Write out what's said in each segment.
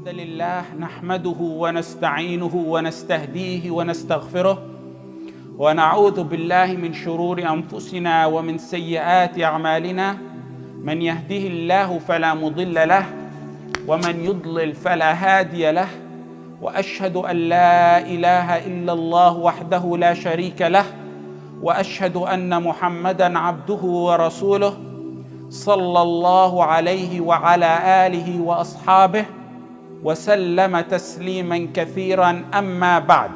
الحمد لله نحمده ونستعينه ونستهديه ونستغفره ونعوذ بالله من شرور أنفسنا ومن سيئات أعمالنا من يهده الله فلا مضل له ومن يضلل فلا هادي له وأشهد أن لا إله إلا الله وحده لا شريك له وأشهد أن محمدًا عبده ورسوله صلى الله عليه وعلى آله وأصحابه وسلم تسليما كثيرا أما بعد.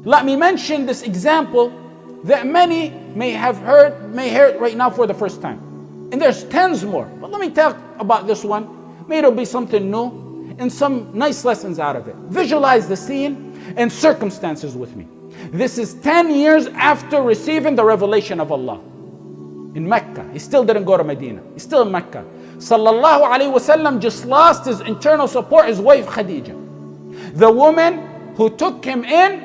Let me mention this example that many may hear it right now for the first time. And there's tens more. But let me talk about this one. Maybe it'll be something new and some nice lessons out of it. Visualize the scene and circumstances with me. This is 10 years after receiving the revelation of Allah. In Mecca. He still didn't go to Medina. He's still in Mecca. Sallallahu Alaihi Wasallam just lost his internal support, his wife Khadija. The woman who took him in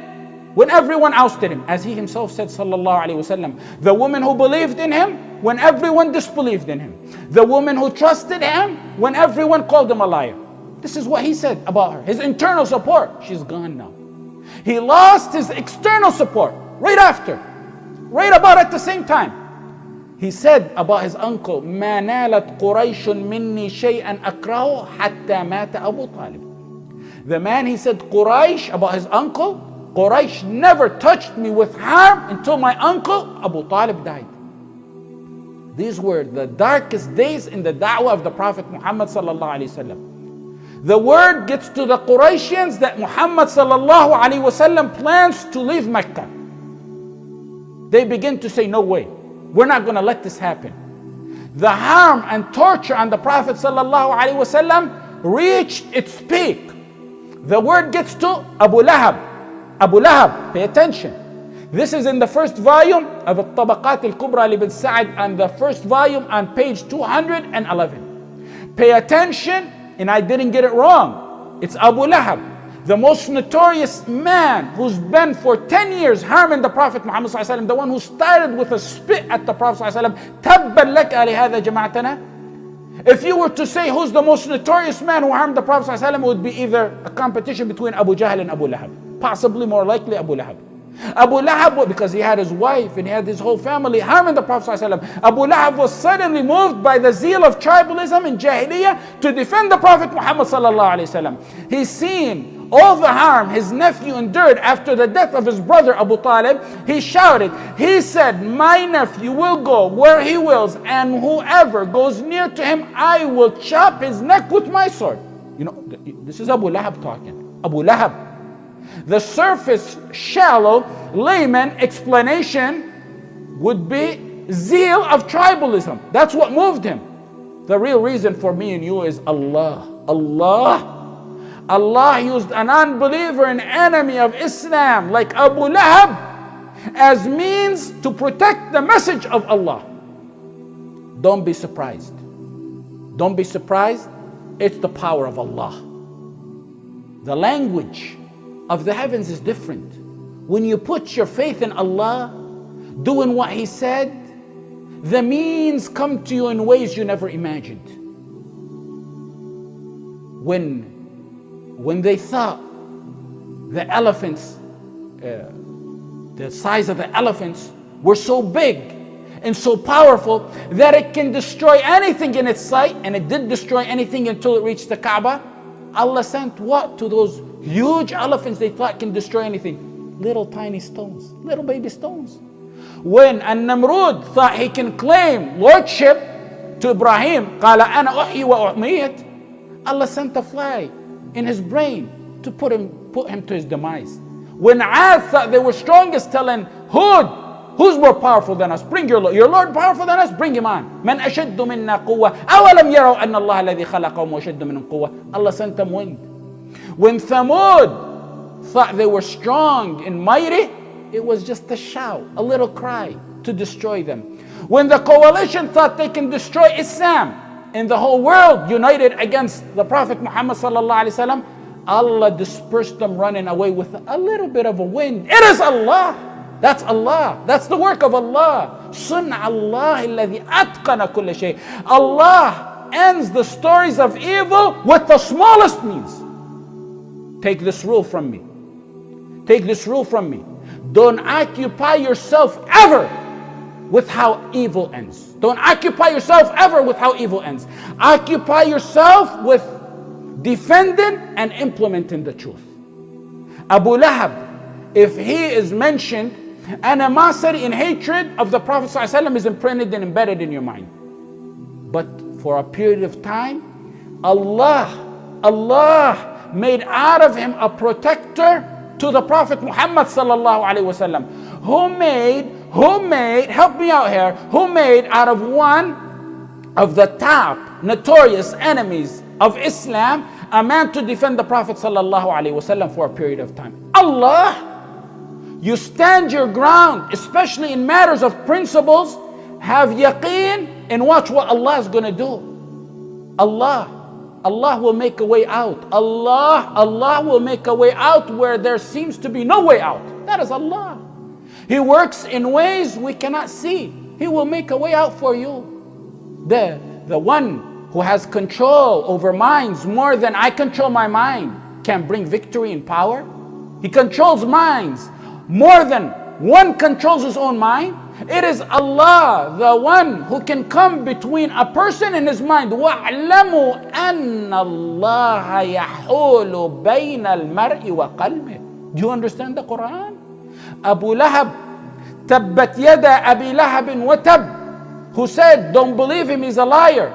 when everyone ousted him. As he himself said, Sallallahu Alaihi Wasallam. The woman who believed in him when everyone disbelieved in him. The woman who trusted him when everyone called him a liar. This is what he said about her. His internal support. She's gone now. He lost his external support right after. Right about at the same time. He said about his uncle, ما نالت قريش مني شيئا أكره حتى مات أبو طالب. The man, he said, Quraysh, about his uncle, Quraysh never touched me with harm until my uncle Abu Talib died. These were the darkest days in the da'wah of the Prophet Muhammad sallallahu alaihi wasallam. The word gets to the Qurayshians that Muhammad sallallahu alaihi wasallam plans to leave Mecca. They begin to say, no way. We're not going to let this happen. The harm and torture on the Prophet sallallahu alaihi wasallam reached its peak. The word gets to Abu Lahab. Abu Lahab, pay attention. This is in the first volume of Al-Tabaqat Al-Kubra Ibn Sa'd, and the first volume on page 211. Pay attention, and I didn't get it wrong. It's Abu Lahab, the most notorious man who's been for 10 years harming the Prophet Muhammad sallallahu alaihi wasallam, the one who started with a spit at the Prophet sallallahu alaihi wasallam. Tabban lak alihada jama'atana. If you were to say who's the most notorious man who harmed the Prophet sallallahu alaihi wasallam, it would be either a competition between Abu Jahl and Abu Lahab. Possibly more likely Abu Lahab. Abu Lahab, because he had his wife and he had his whole family harming the Prophet ﷺ. Abu Lahab was suddenly moved by the zeal of tribalism and Jahiliyyah to defend the Prophet Muhammad ﷺ. He's seen all the harm his nephew endured after the death of his brother Abu Talib. He shouted, he said, my nephew will go where he wills, and whoever goes near to him, I will chop his neck with my sword. You know, this is Abu Lahab talking. Abu Lahab. The surface, shallow, layman explanation would be zeal of tribalism. That's what moved him. The real reason for me and you is Allah. Allah used an unbeliever, an enemy of Islam like Abu Lahab as means to protect the message of Allah. Don't be surprised. Don't be surprised. It's the power of Allah. The language of the heavens is different. When you put your faith in Allah, doing what He said, the means come to you in ways you never imagined. When they thought the elephants, the size of the elephants, were so big and so powerful that it can destroy anything in its sight, and it did destroy anything until it reached the Kaaba, Allah sent what to those huge elephants they thought can destroy anything? Little tiny stones, little baby stones. When An-Namrud thought he can claim lordship to Ibrahim, قَالَ أَنَا أُحْيِي وَأُمِيتُ, Allah sent a fly in his brain to put him to his demise. When Ad thought they were strongest, telling Hud, who's more powerful than us? Bring your Lord powerful than us? Bring him on. مَنْ أَشَدُّ مِنَّا قُوَّةً أَوَلَمْ يَرَوْا أَنَّ اللَّهَ الَّذِي خَلَقَهُمْ وَأَشَدُّ مِنْهُمْ قُوَّةً. Allah sent them wind. When Thamud thought they were strong and mighty, it was just a shout, a little cry to destroy them. When the coalition thought they can destroy Islam and the whole world united against the Prophet Muhammad sallallahu alaihi wasallam, Allah dispersed them running away with a little bit of a wind. It is Allah. That's Allah. That's the work of Allah. Sun Allah alladhi atqana kulla shay. Allah ends the stories of evil with the smallest means. Take this rule from me. Take this rule from me. Don't occupy yourself ever with how evil ends. Don't occupy yourself ever with how evil ends. Occupy yourself with defending and implementing the truth. Abu Lahab, if he is mentioned, animosity and hatred of the Prophet ﷺ is imprinted and embedded in your mind. But for a period of time, Allah made out of him a protector to the Prophet Muhammad sallallahu alaihi wasallam, who made, help me out here, who made out of one of the top notorious enemies of Islam a man to defend the Prophet sallallahu alaihi wasallam for a period of time. Allah, you stand your ground, especially in matters of principles, have yaqeen and watch what Allah is going to do. Allah will make a way out. Allah will make a way out where there seems to be no way out. That is Allah. He works in ways we cannot see. He will make a way out for you. The one who has control over minds more than I control my mind can bring victory and power. He controls minds more than one controls his own mind. It is Allah, the one who can come between a person and his mind. وَاعْلَمُوا أَنَّ اللَّهَ يَحُولُ بَيْنَ الْمَرْءِ وَقَلْبِهِ. Do you understand the Quran? Abu Lahab, تَبَّتْ يَدَا أَبِي لَهَبٍ وَتَبْ, who said, don't believe him, he's a liar.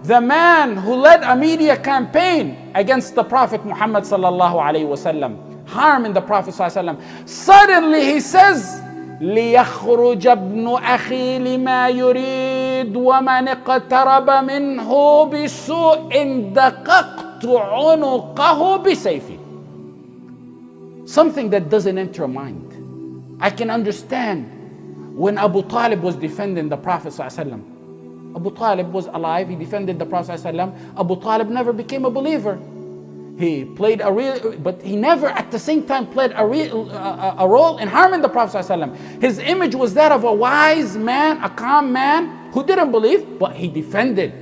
The man who led a media campaign against the Prophet Muhammad sallallahu alaihi wasallam, harming the Prophet sallallahu alaihi wasallam. Suddenly he says, ليخرج ابن أخي لما يريد ومن اقترب منه بسوء دققت عنقه بسيفي. Something that doesn't enter your mind. I can understand when Abu Talib was defending the Prophet ﷺ. Abu Talib was alive, he defended the Prophet ﷺ. Abu Talib never became a believer. He played but he never at the same time played a role in harming the Prophet ﷺ. His image was that of a wise man, a calm man who didn't believe, but he defended.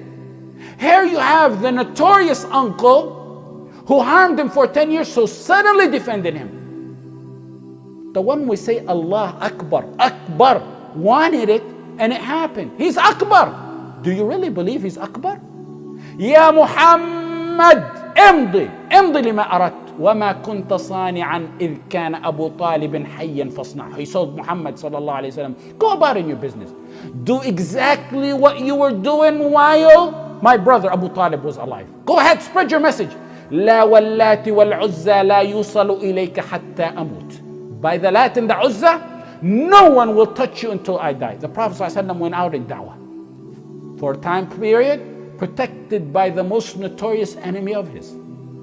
Here you have the notorious uncle who harmed him for 10 years, so suddenly defended him. The one we say Allah Akbar, Akbar, wanted it and it happened. He's Akbar. Do you really believe he's Akbar? Ya Muhammad, امضي لما أردت وما كنت صانعا إذ كان أبو طالب حيا فاصنع. He told Muhammad sallallahu alaihi wasallam, go about in your business. Do exactly what you were doing while my brother Abu Talib was alive. Go ahead, spread your message. لا واللات والعزى لا يوصل إليك حتى أموت. By the Lat and the Uzza, no one will touch you until I die. The Prophet sallallahu alaihi wasallam went out in da'wah for a time period, protected by the most notorious enemy of his.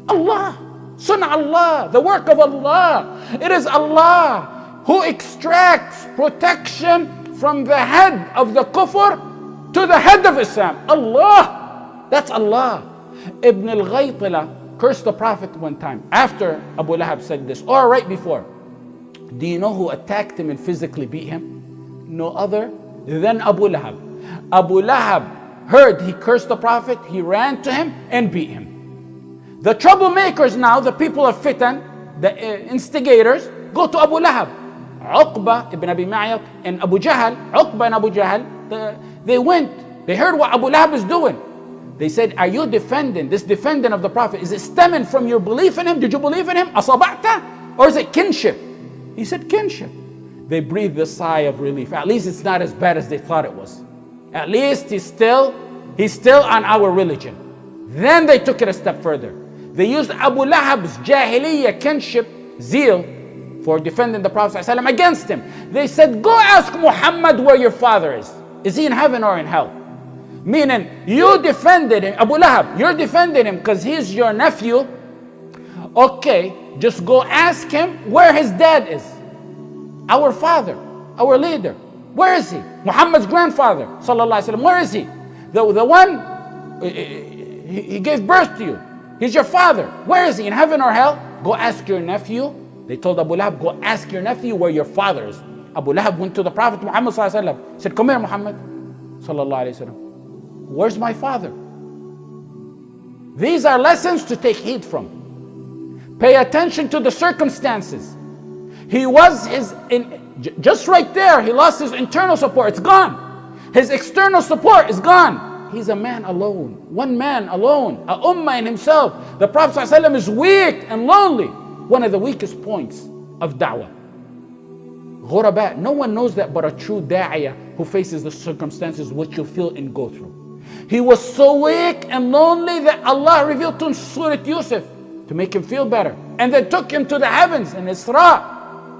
Allah, Sunnah Allah, the work of Allah. It is Allah who extracts protection from the head of the kufr to the head of Islam. Allah, that's Allah. Ibn al-Ghaytila cursed the Prophet one time after Abu Lahab said this, or right before. Do you know who attacked him and physically beat him? No other than Abu Lahab. Abu Lahab heard he cursed the Prophet, he ran to him and beat him. The troublemakers now, the people of fitan, the instigators, go to Abu Lahab. Uqba ibn Abi Ma'yad and Abu Jahl, Uqba and Abu Jahl, they went. They heard what Abu Lahab is doing. They said, are you defending, this defending of the Prophet, is it stemming from your belief in him? Did you believe in him? Asaba'ta? Or is it kinship? He said kinship. They breathed a sigh of relief. At least it's not as bad as they thought it was. At least he's still on our religion. Then they took it a step further. They used Abu Lahab's Jahiliyyah kinship zeal for defending the Prophet ﷺ against him. They said, go ask Muhammad where your father is. Is he in heaven or in hell? Meaning, you defended him, Abu Lahab, you're defending him because he's your nephew. Okay, just go ask him where his dad is. Our father, our leader. Where is he? Muhammad's grandfather, sallallahu alaihi wasallam. Where is he? The one, he gave birth to you. He's your father. Where is he? In heaven or hell? Go ask your nephew. They told Abu Lahab, go ask your nephew where your father is. Abu Lahab went to the Prophet Muhammad sallallahu alaihi wasallam. He said, come here, Muhammad sallallahu alaihi wasallam. Where's my father? These are lessons to take heed from. Pay attention to the circumstances. He was just right there, he lost his internal support, it's gone. His external support is gone. He's a man alone, one man alone, a ummah in himself. The Prophet ﷺ is weak and lonely. One of the weakest points of da'wah. Ghuraba, no one knows that but a true da'iyah who faces the circumstances which you feel and go through. He was so weak and lonely that Allah revealed to him Surah Yusuf to make him feel better. And then took him to the heavens in Isra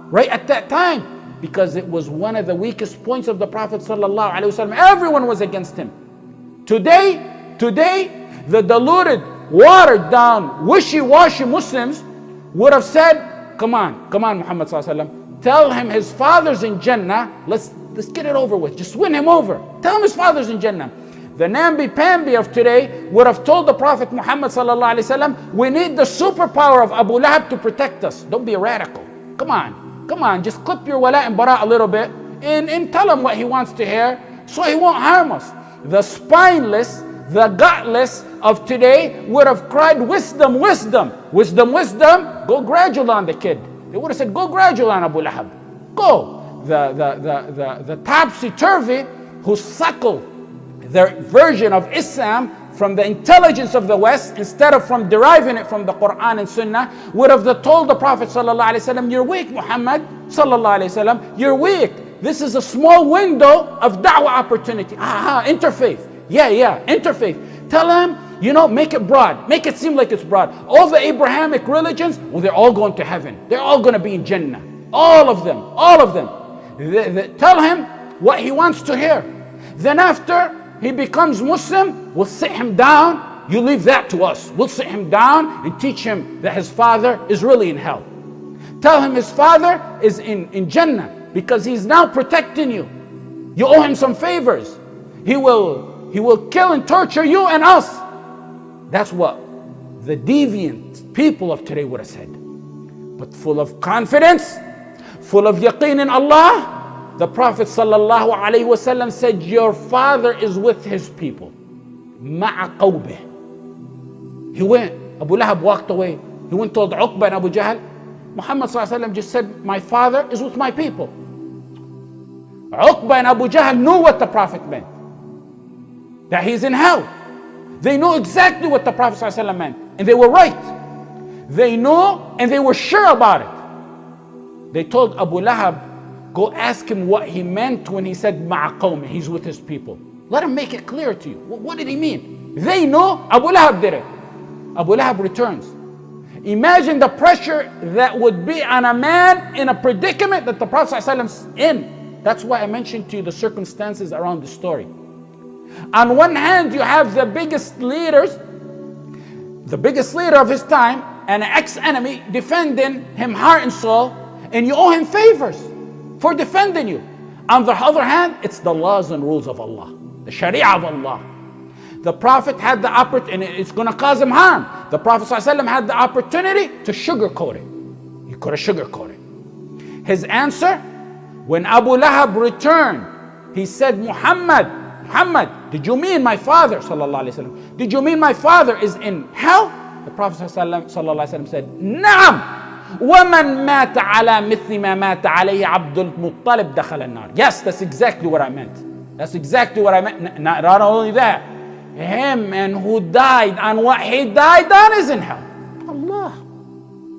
right at that time, because it was one of the weakest points of the Prophet ﷺ. Everyone was against him. Today, the diluted, watered down, wishy-washy Muslims would have said, come on Muhammad ﷺ, tell him his father's in Jannah, let's get it over with, just win him over. Tell him his father's in Jannah. The namby-pamby of today would have told the Prophet Muhammad ﷺ, we need the superpower of Abu Lahab to protect us. Don't be a radical. Come on, just clip your wala and bara a little bit and tell him what he wants to hear so he won't harm us. The spineless, the gutless of today would have cried, wisdom, wisdom, wisdom, wisdom. Go gradual on the kid. They would have said, go gradual on Abu Lahab. Go. The topsy-turvy who suckled their version of Islam from the intelligence of the West instead of from deriving it from the Quran and Sunnah would have told the Prophet ﷺ, you're weak, Muhammad ﷺ, you're weak. This is a small window of da'wah opportunity. Interfaith. Yeah, interfaith. Tell him, make it broad. Make it seem like it's broad. All the Abrahamic religions, well, they're all going to heaven. They're all going to be in Jannah. All of them. Tell him what he wants to hear. Then after he becomes Muslim, we'll sit him down. You leave that to us. We'll sit him down and teach him that his father is really in hell. Tell him his father is in Jannah because he's now protecting you. You owe him some favors. He will kill and torture you and us. That's what the deviant people of today would have said. But full of confidence, full of yaqeen in Allah, the Prophet ﷺ said, your father is with his people. Ma'a qawbih. He went, Abu Lahab walked away. He went told Uqba and Abu Jahl. Muhammad ﷺ just said, my father is with my people. Uqba and Abu Jahl knew what the Prophet meant. That he's in hell. They knew exactly what the Prophet ﷺ meant. And they were right. They knew and they were sure about it. They told Abu Lahab, go ask him what he meant when he said ma'a qawmi, he's with his people. Let him make it clear to you. What did he mean? They know, Abu Lahab did it. Abu Lahab returns. Imagine the pressure that would be on a man in a predicament that the Prophet ﷺ's in. That's why I mentioned to you the circumstances around the story. On one hand, you have the biggest leader of his time, and an ex-enemy defending him heart and soul, and you owe him favors for defending you. On the other hand, it's the laws and rules of Allah, the Sharia of Allah. The Prophet had the opportunity, and it's going to cause him harm. The Prophet ﷺ had the opportunity to sugarcoat it. He could have sugarcoated it. His answer, when Abu Lahab returned, he said, Muhammad, did you mean my father? Did you mean my father is in hell? The Prophet ﷺ said, Naam. وَمَنْ مَاتَ عَلَى مِثْلِ مَا مَاتَ عَلَيْهِ عَبْدُ الْمُطَّلِبِ دَخَلَ النَّارِ. Yes, that's exactly what I meant. That's exactly what I meant. Not only that, him and who died on what he died on is in hell.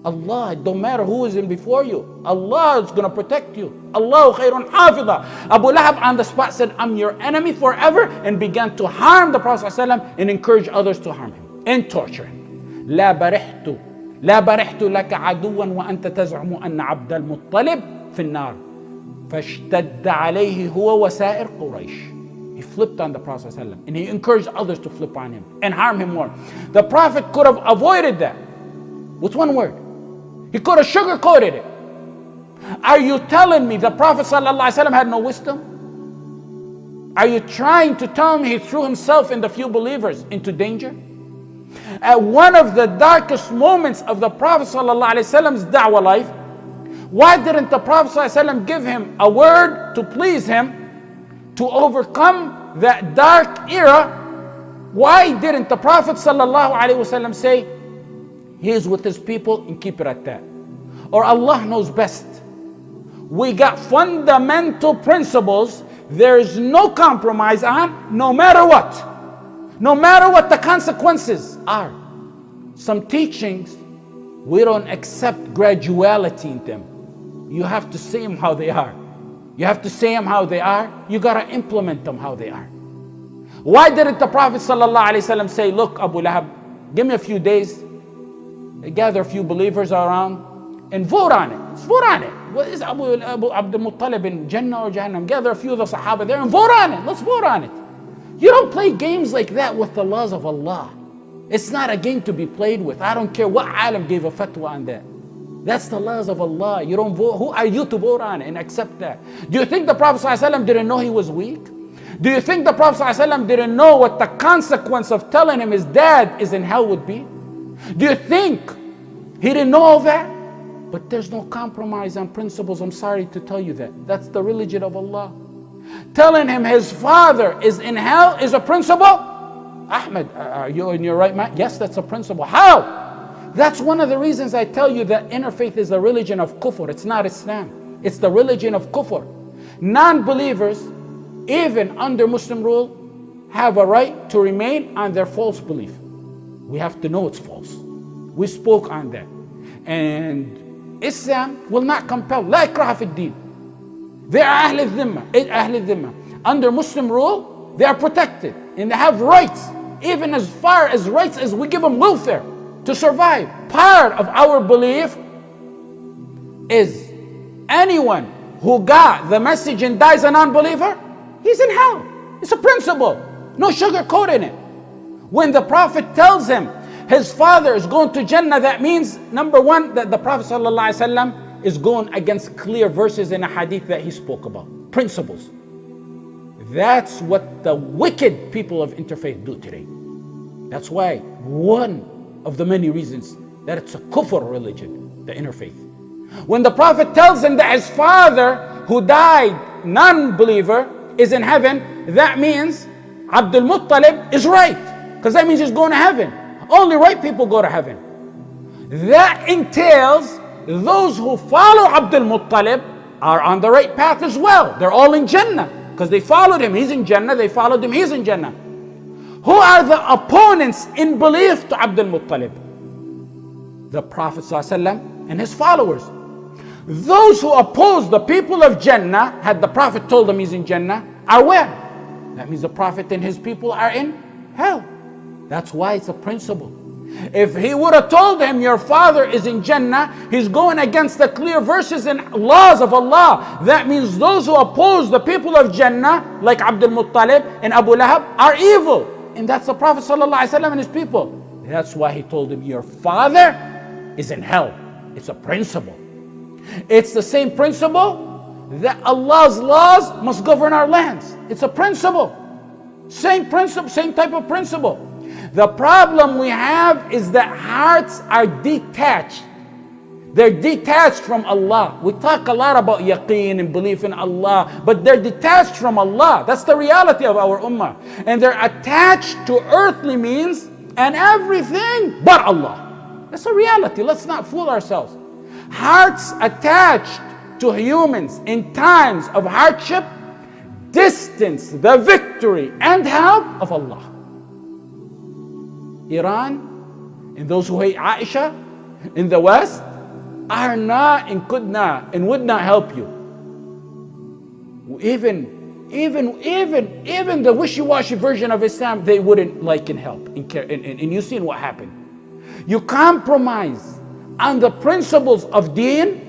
Allah, it don't matter who is in before you. Allah is going to protect you. Allahu khayrun hafidha. Abu Lahab on the spot said, I'm your enemy forever, and began to harm the Prophet ﷺ and encourage others to harm him and torture him. لا برحت لك عدوا وأنت تزعم أن عبد المطلب في النار فاشتد عليه هو وسائر قريش. He flipped on the Prophet ﷺ and he encouraged others to flip on him and harm him more. The Prophet could have avoided that with one word. He could have sugarcoated it. Are you telling me the Prophet ﷺ had no wisdom? Are you trying to tell me he threw himself and the few believers into danger? At one of the darkest moments of the Prophet ﷺ's da'wah life, why didn't the Prophet ﷺ give him a word to please him to overcome that dark era Why didn't the Prophet ﷺ say, he is with his people and keep it at that? Or Allah knows best. We got fundamental principles there is no compromise on, no matter what. No matter what the consequences are. Some teachings, we don't accept graduality in them. You have to say them how they are. You have to say them how they are. You got to implement them how they are. Why didn't the Prophet ﷺ say, look, Abu Lahab, give me a few days, gather a few believers around and vote on it. Let's vote on it. What is Abu Abdul Muttalib in Jannah or Jahannam? Gather a few of the Sahaba there and vote on it. Let's vote on it. You don't play games like that with the laws of Allah. It's not a game to be played with. I don't care what alim gave a fatwa on that. That's the laws of Allah. You don't vote. Who are you to vote on it and accept that? Do you think the Prophet ﷺ didn't know he was weak? Do you think the Prophet ﷺ didn't know what the consequence of telling him his dad is in hell would be? Do you think he didn't know all that? But there's no compromise on principles. I'm sorry to tell you that. That's the religion of Allah. Telling him his father is in hell is a principle? Ahmed, are you in your right mind? Yes, that's a principle. How? That's one of the reasons I tell you that interfaith is a religion of kufr. It's not Islam. It's the religion of kufr. Non-believers, even under Muslim rule, have a right to remain on their false belief. We have to know it's false. We spoke on that. And Islam will not compel. لا إكراه في الدين. They are أهل الذمة. Under Muslim rule, they are protected. And they have rights. Even as far as rights as we give them welfare to survive. Part of our belief is anyone who got the message and dies a non-believer, he's in hell. It's a principle. No sugarcoat in it. When the Prophet tells him his father is going to Jannah, that means, number one, that the Prophet ﷺ is going against clear verses in a hadith that he spoke about. Principles. That's what the wicked people of interfaith do today. That's why one of the many reasons that it's a kufr religion, the interfaith. When the Prophet tells him that his father who died non-believer is in heaven, that means Abdul Muttalib is right. Because that means he's going to heaven. Only right people go to heaven. That entails those who follow Abdul Muttalib are on the right path as well. They're all in Jannah. Because they followed him, he's in Jannah. They followed him, he's in Jannah. Who are the opponents in belief to Abdul Muttalib? The Prophet ﷺ and his followers. Those who oppose the people of Jannah, had the Prophet told them he's in Jannah, are where? That means the Prophet and his people are in hell. That's why it's a principle. If he would have told him your father is in Jannah, he's going against the clear verses and laws of Allah. That means those who oppose the people of Jannah, like Abdul Muttalib and Abu Lahab, are evil. And that's the Prophet ﷺ and his people. That's why he told him your father is in hell. It's a principle. It's the same principle that Allah's laws must govern our lands. It's a principle. Same principle, same type of principle. The problem we have is that hearts are detached. They're detached from Allah. We talk a lot about yaqeen and belief in Allah, but they're detached from Allah. That's the reality of our ummah. And they're attached to earthly means and everything but Allah. That's a reality. Let's not fool ourselves. Hearts attached to humans in times of hardship distance the victory and help of Allah. Iran and those who hate Aisha in the West are not and could not and would not help you. Even the wishy-washy version of Islam, they wouldn't like and help and care. And you've seen what happened. You compromise on the principles of deen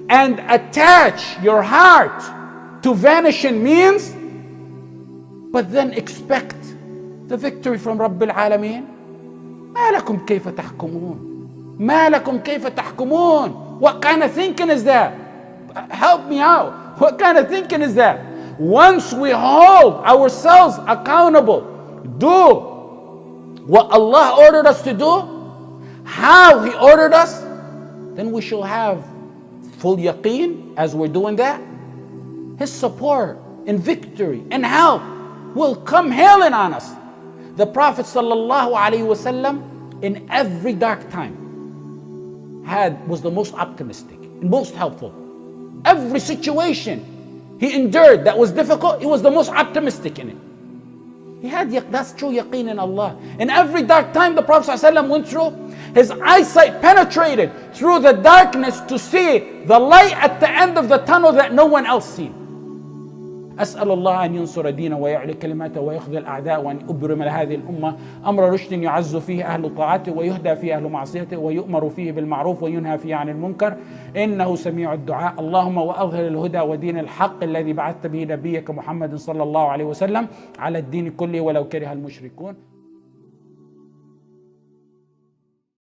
and attach your heart to vanishing means, but then expect the victory from Rabbil Alameen. ما لكم كيف تحكمون ما لكم كيف تحكمون. What kind of thinking is that? Help me out. What kind of thinking is that? Once we hold ourselves accountable, do what Allah ordered us to do, how He ordered us, then we shall have full yaqeen as we're doing that. His support and victory and help will come hailing on us. The Prophet sallallahu alaihi wasallam in every dark time was the most optimistic and most helpful. Every situation he endured that was difficult, he was the most optimistic in it. That's true yaqeen in Allah. In every dark time the Prophet ﷺ went through, his eyesight penetrated through the darkness to see the light at the end of the tunnel that no one else seen. أسأل الله أن ينصر دينه ويعلي كلماته ويخذل الأعداء وأن يبرم لهذه الأمة أمر رشد يعز فيه أهل طاعته ويهدى فيه أهل معصيته ويؤمر فيه بالمعروف وينهى فيه عن المنكر إنه سميع الدعاء. اللهم وأظهر الهدى ودين الحق الذي بعثت به نبيك محمد صلى الله عليه وسلم على الدين كله ولو كره المشركون.